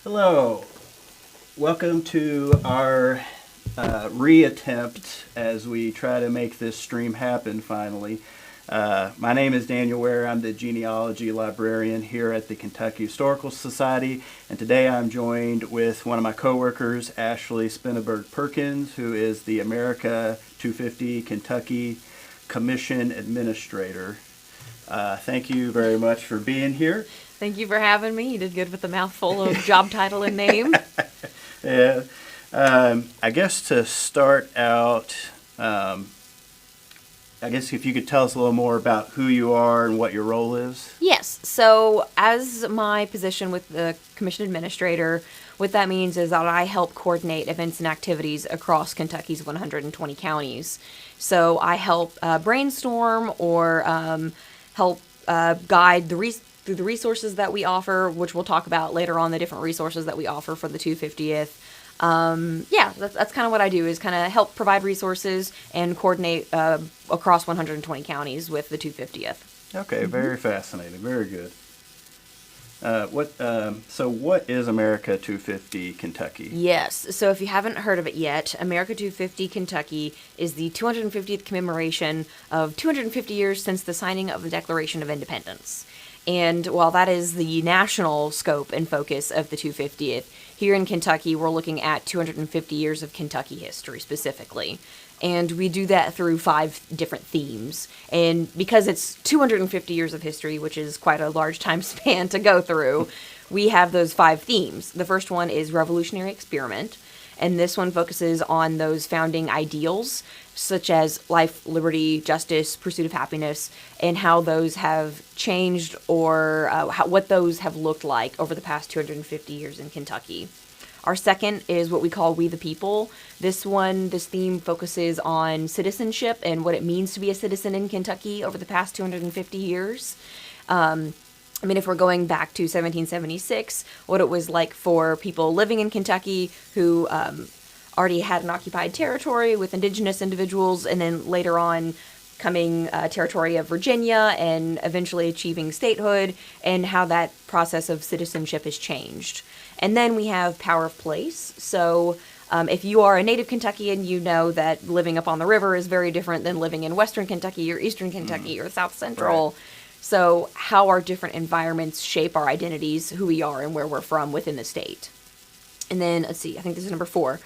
Hello. Welcome to our reattempt as we try to make this stream happen finally. My name is Daniel Ware. I'm the Genealogy Librarian here at the Kentucky Historical Society, and today I'm joined with one of my coworkers, Ashley Spenneberg-Perkins, who is the America250 Commission Administrator. Thank you very much for being here. Thank you for having me. You did good with the mouthful of job title and name. Yeah. I guess to start out, I guess if you could tell us a little more about who you are and what your role is. Yes. So as my position with the Commission Administrator, what that means is that I help coordinate events and activities across Kentucky's 120 counties. So I help brainstorm or help guide through the resources that we offer, which we'll talk about later on, the different resources that we offer for the 250th. That's kind of what I do, is kind of help provide resources and coordinate across 120 counties with the 250th. Okay, very fascinating, very good. So what is America 250 Kentucky? Yes, so if you haven't heard of it yet, America 250 Kentucky is the 250th commemoration of 250 years since the signing of the Declaration of Independence. And while that is the national scope and focus of the 250th, here in Kentucky, we're looking at 250 years of Kentucky history specifically. And we do that through 5 different themes. And because it's 250 years of history, which is quite a large time span to go through, we have those 5 themes. The first one is Revolutionary Experiment. And this one focuses on those founding ideals, such as life, liberty, justice, pursuit of happiness, and how those have changed or what those have looked like over the past 250 years in Kentucky. Our second is what we call We the People. This theme focuses on citizenship and what it means to be a citizen in Kentucky over the past 250 years. If we're going back to 1776, what it was like for people living in Kentucky who already had an occupied territory with indigenous individuals, and then later on coming territory of Virginia and eventually achieving statehood, and how that process of citizenship has changed. And then we have Power of Place. So if you are a native Kentuckian, you know that living up on the river is very different than living in Western Kentucky or Eastern Kentucky or South Central. Right. So how our different environments shape our identities, who we are, and where we're from within the state. And then, let's see, I think this is number 4,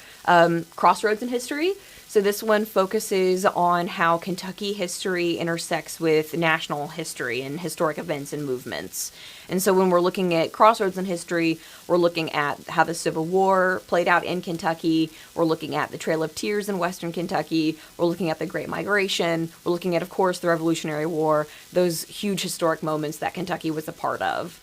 Crossroads in History. So this one focuses on how Kentucky history intersects with national history and historic events and movements. And so when we're looking at Crossroads in History, we're looking at how the Civil War played out in Kentucky. We're looking at the Trail of Tears in Western Kentucky. We're looking at the Great Migration. We're looking at, of course, the Revolutionary War, those huge historic moments that Kentucky was a part of.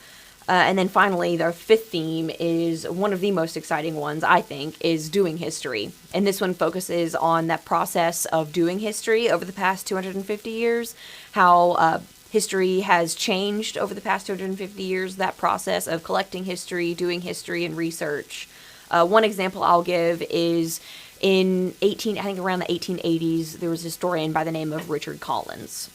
And then finally, our 5th theme is one of the most exciting ones, I think, is Doing History. And this one focuses on that process of doing history over the past 250 years, how history has changed over the past 250 years, that process of collecting history, doing history, and research. One example I'll give is around the 1880s, there was a historian by the name of Richard Collins.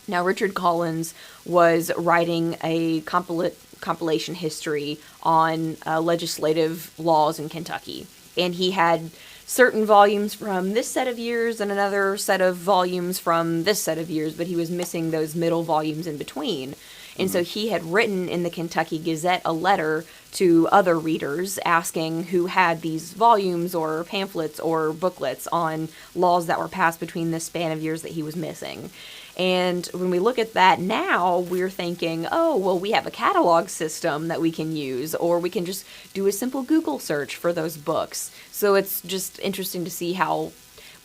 Now, Richard Collins was writing a compilation history on legislative laws in Kentucky. And he had certain volumes from this set of years and another set of volumes from this set of years, but he was missing those middle volumes in between. And so he had written in the Kentucky Gazette a letter to other readers asking who had these volumes or pamphlets or booklets on laws that were passed between this span of years that he was missing. And when we look at that now, we're thinking, oh, well, we have a catalog system that we can use, or we can just do a simple Google search for those books. So it's just interesting to see how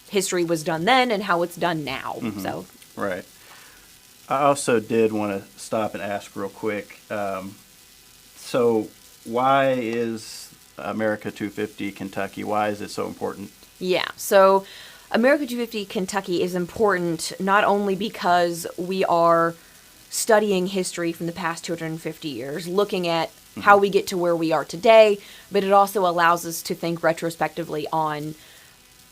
history was done then and how it's done now. Mm-hmm. So right. I also did want to stop and ask real quick. So why is America 250 Kentucky? Why is it so important? Yeah. So America 250 Kentucky is important not only because we are studying history from the past 250 years, looking at how we get to where we are today, but it also allows us to think retrospectively on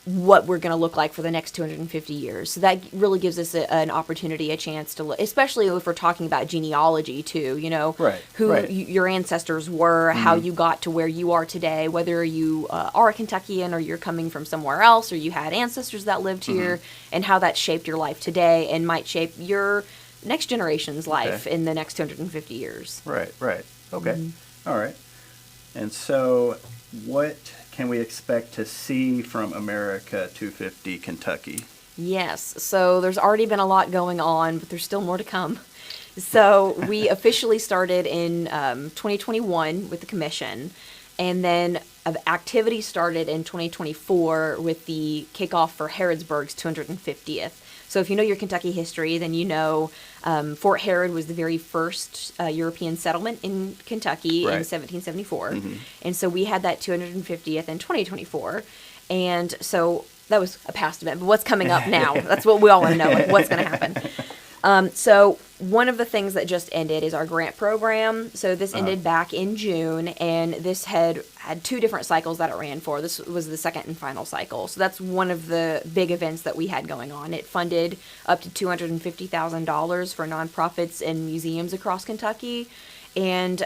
what we're going to look like for the next 250 years. So that really gives us an opportunity, a chance to look, especially if we're talking about genealogy too, who your ancestors were, how you got to where you are today, whether you are a Kentuckian or you're coming from somewhere else, or you had ancestors that lived here, and how that shaped your life today and might shape your next generation's life in the next 250 years. Right. Okay. All right. And so what can we expect to see from America250 Kentucky? Yes, so there's already been a lot going on, but there's still more to come. So we officially started in 2021 with the commission, and then activity started in 2024 with the kickoff for Harrodsburg's 250th. So if you know your Kentucky history, then you know Fort Herod was the very first European settlement in Kentucky in 1774. And so we had that 250th in 2024. And so that was a past event. But what's coming up now? That's what we all want to know, like what's going to happen. So one of the things that just ended is our grant program. So this ended back in June, and this had 2 different cycles that it ran for. This was the second and final cycle. So that's one of the big events that we had going on. It funded up to $250,000 for nonprofits and museums across Kentucky. And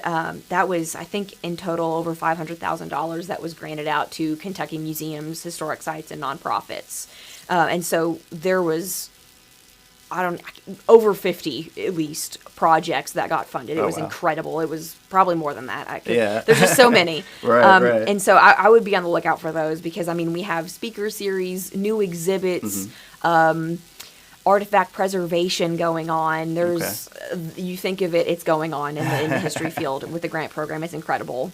that was, I think, in total over $500,000 that was granted out to Kentucky museums, historic sites, and nonprofits. And so there was over 50 at least projects that got funded. It was incredible. It was probably more than that. There's just so many. Right. And so I would be on the lookout for those, because we have speaker series, new exhibits, artifact preservation going on. There's you think of it, it's going on in the history field with the grant program. It's incredible.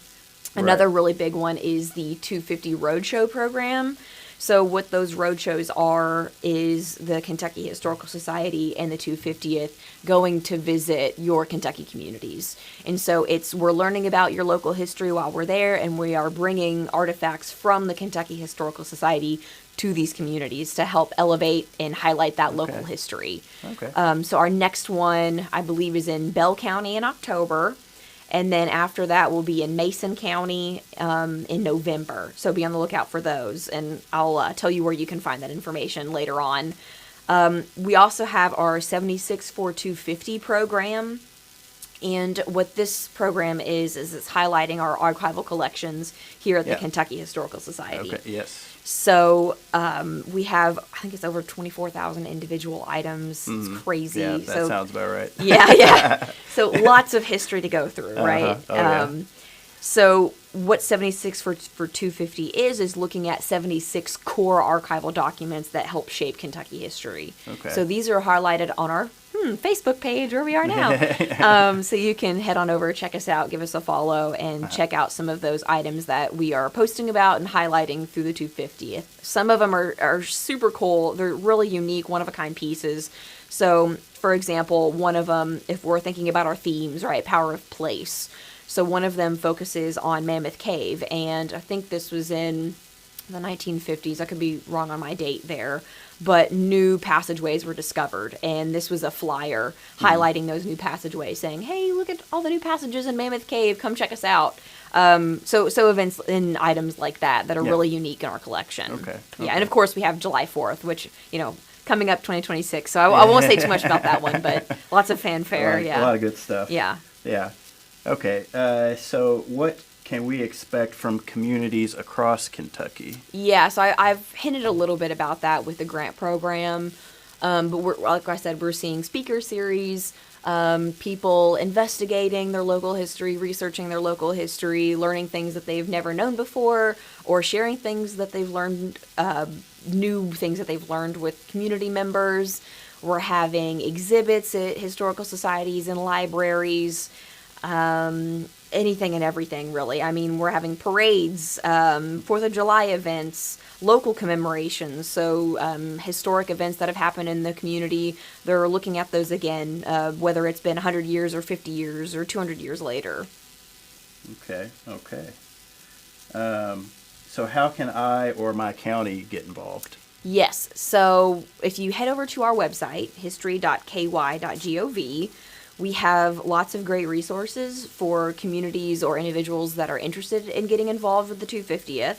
Another really big one is the 250 Roadshow program. So what those roadshows are is the Kentucky Historical Society and the 250th going to visit your Kentucky communities. And so we're learning about your local history while we're there, and we are bringing artifacts from the Kentucky Historical Society to these communities to help elevate and highlight that local history. So our next one, I believe, is in Bell County in October. And then after that, we'll be in Mason County in November. So be on the lookout for those. And I'll tell you where you can find that information later on. We also have our 76 for 250 program. And what this program is it's highlighting our archival collections here at the Kentucky Historical Society. So we have, I think it's over 24,000 individual items. It's crazy. Yeah, that sounds about right. Yeah. So lots of history to go through, right? So what 76 for 250 is looking at 76 core archival documents that help shape Kentucky history. So these are highlighted on our Facebook page where we are now. So you can head on over, check us out, give us a follow, and check out some of those items that we are posting about and highlighting through the 250th. Some of them are super cool. They're really unique, one-of-a-kind pieces. So, for example, one of them, if we're thinking about our themes, right, power of place. So one of them focuses on Mammoth Cave, and I think this was in the 1950s. I could be wrong on my date there. But new passageways were discovered, and this was a flyer highlighting those new passageways, saying, hey, look at all the new passages in Mammoth Cave, come check us out. So events and items like that are really unique in our collection. Yeah, and of course we have July 4th, which, coming up 2026, so I won't say too much about that one, but lots of fanfare. A lot of good stuff. Yeah. Okay, so what can we expect from communities across Kentucky? Yeah, so I've hinted a little bit about that with the grant program, but like I said, we're seeing speaker series, people investigating their local history, researching their local history, learning things that they've never known before, or sharing things that they've learned, new things that they've learned with community members. We're having exhibits at historical societies and libraries, anything and everything, really. I mean, we're having parades, 4th of July events, local commemorations, so historic events that have happened in the community. They're looking at those again, whether it's been 100 years or 50 years or 200 years later. Okay. So how can I or my county get involved? Yes, so if you head over to our website, history.ky.gov, we have lots of great resources for communities or individuals that are interested in getting involved with the 250th.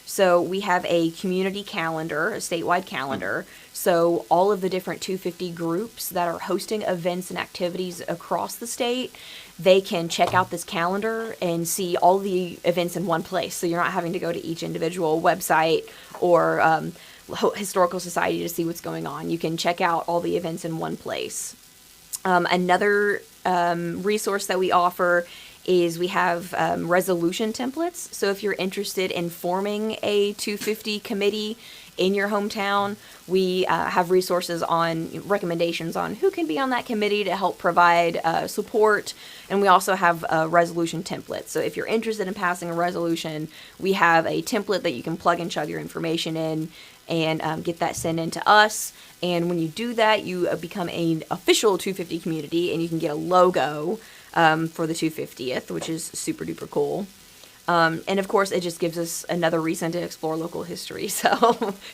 So we have a community calendar, a statewide calendar. So all of the different 250 groups that are hosting events and activities across the state, they can check out this calendar and see all the events in one place. So you're not having to go to each individual website or historical society to see what's going on. You can check out all the events in one place. Another resource that we offer is we have resolution templates. So if you're interested in forming a 250 committee in your hometown, we have resources on recommendations on who can be on that committee to help provide support. And we also have a resolution template. So if you're interested in passing a resolution, we have a template that you can plug and chug your information in and get that sent in to us. And when you do that, you become an official 250 community, and you can get a logo for the 250th, which is super duper cool. And of course, it just gives us another reason to explore local history. So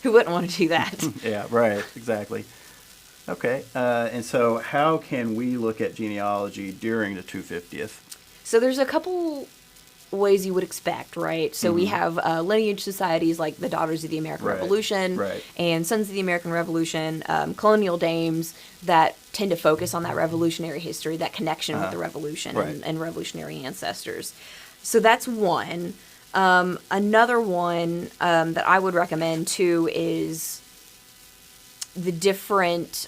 who wouldn't want to do that? Yeah, right, exactly. Okay, and so how can we look at genealogy during the 250th? So there's a couple ways you would expect, right? So we have lineage societies like the Daughters of the American Revolution and Sons of the American Revolution, colonial dames that tend to focus on that revolutionary history, that connection with the revolution and revolutionary ancestors. So that's one. Another one that I would recommend too is the different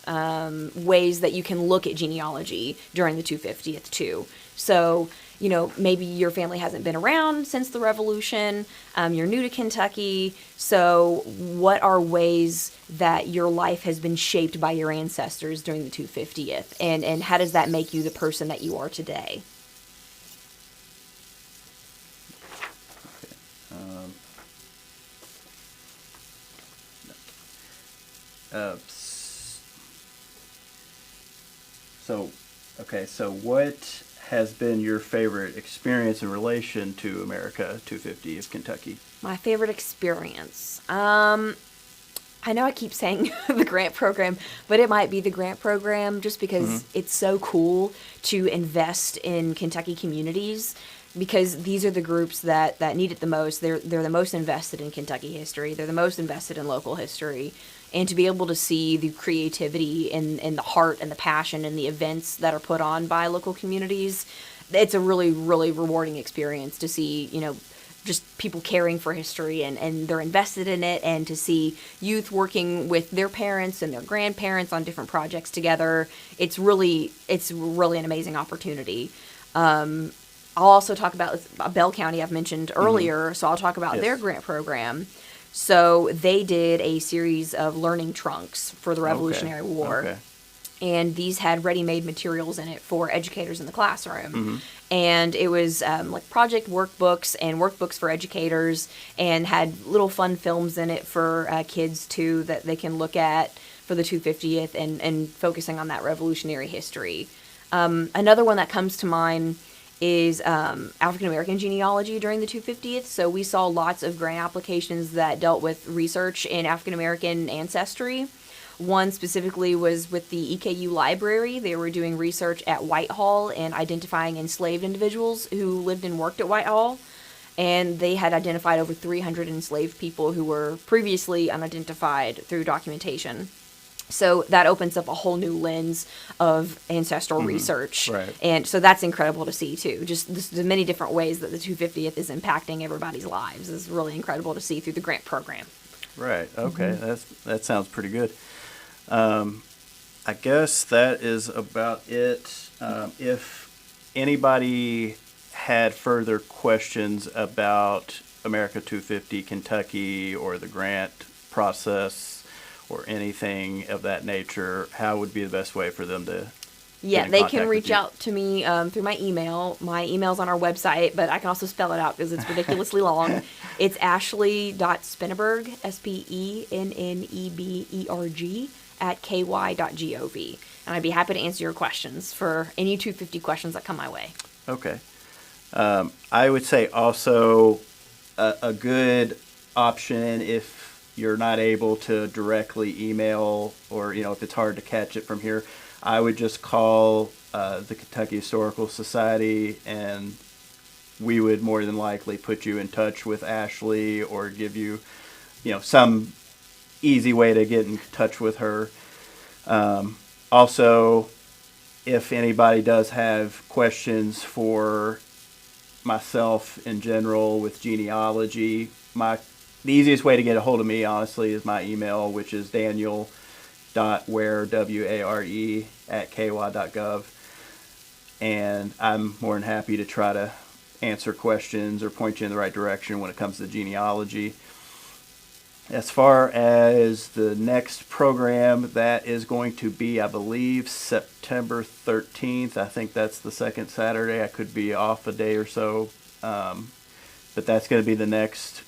ways that you can look at genealogy during the 250th too. So, you know, maybe your family hasn't been around since the Revolution, you're new to Kentucky, so what are ways that your life has been shaped by your ancestors during the 250th, and how does that make you the person that you are today? So what has been your favorite experience in relation to America250 of Kentucky? My favorite experience? I know I keep saying the grant program, but it might be the grant program just because it's so cool to invest in Kentucky communities, because these are the groups that need it the most. They're the most invested in Kentucky history. They're the most invested in local history. And to be able to see the creativity and the heart and the passion and the events that are put on by local communities, it's a really, really rewarding experience to see, you know, just people caring for history and they're invested in it, and to see youth working with their parents and their grandparents on different projects together. It's really an amazing opportunity. I'll also talk about Bell County I've mentioned earlier, so I'll talk about their grant program. So they did a series of learning trunks for the Revolutionary War. Okay. And these had ready-made materials in it for educators in the classroom. And it was like project workbooks and workbooks for educators, and had little fun films in it for kids too that they can look at for the 250th and focusing on that revolutionary history. Another one that comes to mind is African American genealogy during the 250th. So we saw lots of grant applications that dealt with research in African American ancestry. One specifically was with the EKU Library. They were doing research at Whitehall and identifying enslaved individuals who lived and worked at Whitehall. And they had identified over 300 enslaved people who were previously unidentified through documentation. So that opens up a whole new lens of ancestral research. Right. And so that's incredible to see, too. Just the many different ways that the 250th is impacting everybody's lives is really incredible to see through the grant program. Right. Okay. That sounds pretty good. I guess that is about it. If anybody had further questions about America250 Kentucky or the grant process or anything of that nature, how would be the best way for them to get in they contact can reach with you? out to me through my email. My email's on our website, but I can also spell it out because it's ridiculously long. It's ashley.spenneberg, SPENNEBERG, @ky.gov. And I'd be happy to answer your questions for any 250 questions that come my way. Okay. I would say also a good option if you're not able to directly email, or if it's hard to catch it from here, I would just call the Kentucky Historical Society and we would more than likely put you in touch with Ashley or give you, some easy way to get in touch with her. Also, if anybody does have questions for myself in general with genealogy, the easiest way to get a hold of me, honestly, is my email, which is daniel.ware, W-A-R-E, @ky.gov. And I'm more than happy to try to answer questions or point you in the right direction when it comes to genealogy. As far as the next program, that is going to be, I believe, September 13th. I think that's the second Saturday. I could be off a day or so. But that's going to be the next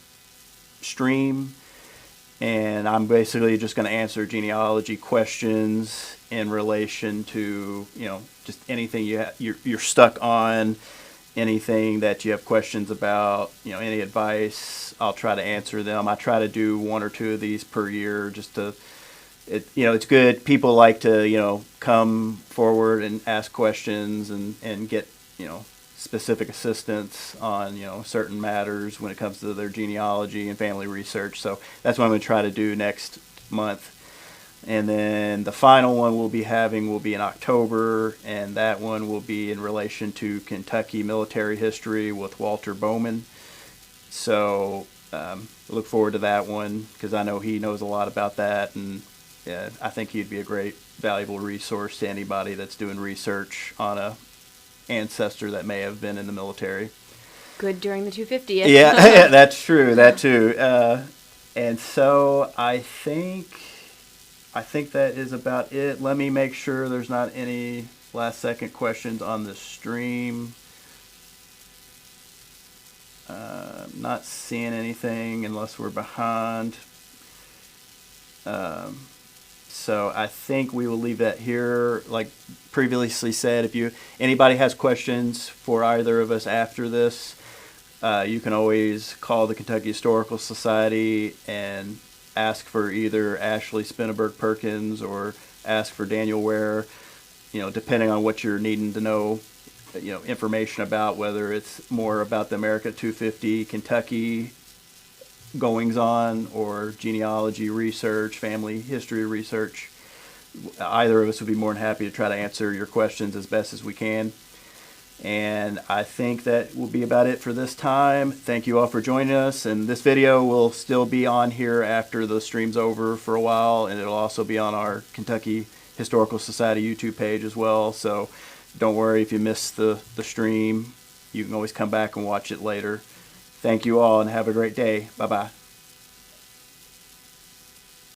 stream. And I'm basically just going to answer genealogy questions in relation to, just anything you're stuck on, anything that you have questions about, any advice. I'll try to answer them. I try to do one or two of these per year just to, it's good. People like to, come forward and ask questions and get, specific assistance on, certain matters when it comes to their genealogy and family research. So that's what I'm going to try to do next month. And then the final one we'll be having will be in October, and that one will be in relation to Kentucky military history with Walter Bowman. So look forward to that one because I know he knows a lot about that, and I think he'd be a great, valuable resource to anybody that's doing research on a ancestor that may have been in the military. Good during the 250th. Yeah, that's true. That too. And so I think that is about it. Let me make sure there's not any last second questions on the stream. Not seeing anything unless we're behind. So I think we will leave that here. Like previously said, if anybody has questions for either of us after this, you can always call the Kentucky Historical Society and ask for either Ashley Spenneberg-Perkins or ask for Daniel Ware, depending on what you're needing to know, information about, whether it's more about the America250 Kentucky goings on or genealogy research, family history research. Either of us would be more than happy to try to answer your questions as best as we can. And I think that will be about it for this time. Thank you all for joining us. And this video will still be on here after the stream's over for a while. And it'll also be on our Kentucky Historical Society YouTube page as well. So don't worry if you missed the stream. You can always come back and watch it later. Thank you all and have a great day. Bye-bye.